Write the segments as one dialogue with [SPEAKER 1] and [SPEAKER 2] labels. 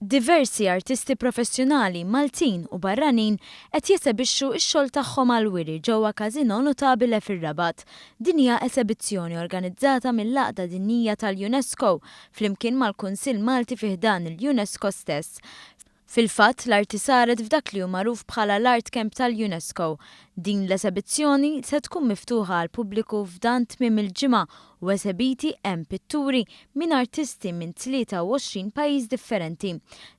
[SPEAKER 1] Diversi artisti professjonali Maltin u barranin qed jesebixxu x-xogħol tagħhom għal-wiri ġewwa Casino Notabile fir-Rabat. Din hija esebizzjoni organizzata mill-Għaqda Dinjija tal-UNESCO flimkien mal-Kunsill Malti fih dan il-UNESCO stess. Fil-fatt l-arti saret f'dak li hu magħruf bħala l-Art Camp tal-UNESCO. Din l-esebizzjoni se tkun miftuħa għal pubbliku f'dan tmiem il-ġimgħa u esebiti hemm pitturi minn artisti minn 23 pajjiż differenti.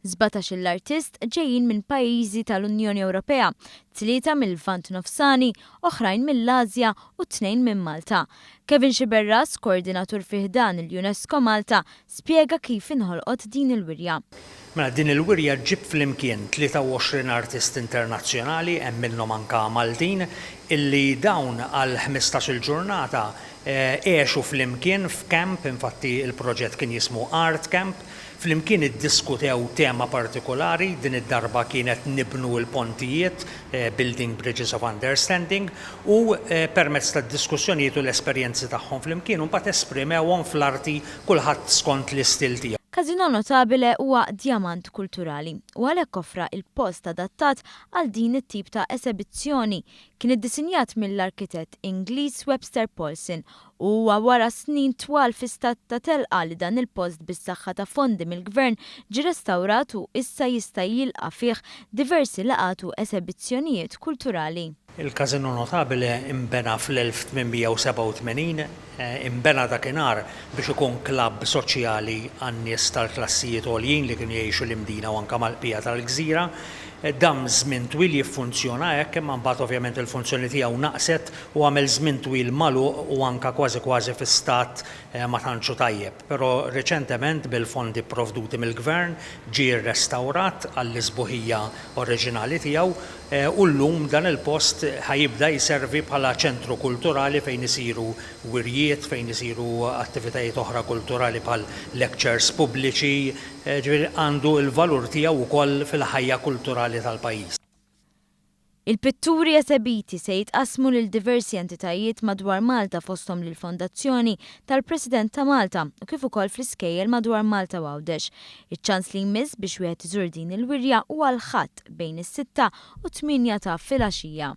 [SPEAKER 1] 17 l-artist ġejjin minn pajjiżi tal-Unjoni Ewropea, 3 mill-Lvant Nofsani, oħrajn mill-Asja u 2 minn Malta. Kevin Xiberras, koordinatur fih dan il-UNESCO Malta, spjega kif inħolqot din il-wirja.
[SPEAKER 2] Mela din il-wirja ġib flimkien 23 artist internazzjonali hemm minnhom anke Maltin illi dawn għal 15-il ġurnata għexu flimkien f'kamp, infatti il-proġett kien jismu Art Camp, flimkien iddiskutew tema partikolari, din id-darba kienet nibnu l-pontijiet, Building Bridges of Understanding, u permezz tad-diskussjonijiet u l-esperjenzi tagħhom flimkien u mbagħad esprimewhom fl-arti kulħadd skont l-istil tiegħu.
[SPEAKER 1] Casino Notabile huwa djamant kulturali u għalhekk offra il-post adattat għal din it-tip ta' esebizzjoni. Kien iddisinjat mill-arkitett Ingliż Webster Paulson u huwa wara snin twal fi stat ta' telqa li dan il-post bis-saħħa ta' fondi mill-Gvern ġie restawrat u issa jista' jilqa' fih diversi laqgħat u esebizzjonijiet kulturali.
[SPEAKER 2] Il-Casino Notabile imbena fl-1887, imbena dakinhar biex ikun klabb soċjali għan-nies tal-klassijiet għoljin li kienu jgħixu l-imdina u anke mal-bqija tal-gżira. Dam żmien twil jiffunzjona hekk, imma mbagħad ovvjament il-funzjoni tiegħu naqset u għamel żmien twil magħluq u anke kważi fi stat ma tantxu tajjeb. Però reċentement bil-fondi provduti mill-Gvern ġie rrestawrat għall-isbuħija oriġinali tiegħu u llum dan il-post ħajibda jservi bħala ċentru kulturali fejn isiru wirjiet, fejn isiru attivitajiet oħra kulturali bħal lectures pubbliċi, ġifieri għandu l-valur tiegħu wkoll fil-ħajja kulturali tal-pajjiż.
[SPEAKER 1] Il-pitturi esebiti se jitqasmu lil diversi entitajiet madwar Malta fosthom lil fondazzjoni tal-President ta' Malta u kif ukoll fl-iskejjel madwar Malta u Għawdex. Iċ-ċans li jmiss biex wieħed iżur din il-wirja huwa l-Ħadd bejn is-6 u 8 ta' filgħaxija.